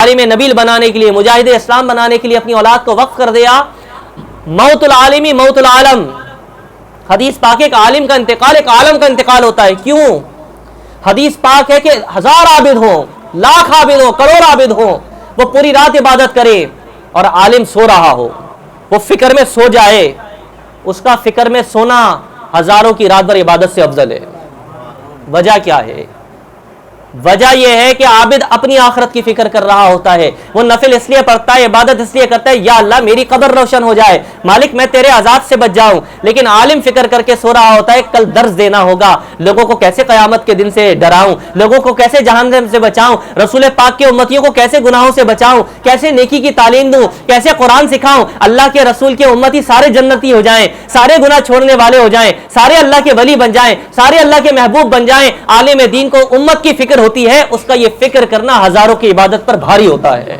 عالم نبیل بنانے کے لیے، مجاہد اسلام بنانے کے لیے اپنی اولاد کو وقف کر دیا، موت العالمی موت العالم۔ حدیث پاک ہے کہ عالم کا انتقال ایک عالم کا انتقال ہوتا ہے۔ کیوں؟ حدیث پاک ہے کہ 1000 عابد ہوں، لاکھ عابد ہوں، کروڑ عابد ہوں، وہ پوری رات عبادت کرے اور عالم سو رہا ہو، وہ فکر میں سو جائے، اس کا فکر میں سونا ہزاروں کی رات بھر عبادت سے افضل ہے۔ وجہ کیا ہے؟ وجہ یہ ہے کہ عابد اپنی آخرت کی فکر کر رہا ہوتا ہے، وہ نفل اس لیے پڑھتا ہے، عبادت اس لیے کرتا ہے یا اللہ میری قبر روشن ہو جائے، مالک میں تیرے عذاب سے بچ جاؤں۔ لیکن عالم فکر کر کے سو رہا ہوتا ہے کل درس دینا ہوگا، لوگوں کو کیسے قیامت کے دن سے ڈراؤں، لوگوں کو کیسے جہنم سے بچاؤں، رسول پاک کے امتیوں کو کیسے گناہوں سے بچاؤں، کیسے نیکی کی تعلیم دوں، کیسے قرآن سکھاؤں، اللہ کے رسول کے امتی سارے جنتی ہو جائیں، سارے گناہ چھوڑنے والے ہو جائیں، سارے اللہ کے ولی بن جائیں، سارے اللہ کے محبوب بن جائیں۔ عالم دین کو امت کی فکر ہوتی ہے، اس کا یہ فکر کرنا ہزاروں کی عبادت پر بھاری ہوتا ہے۔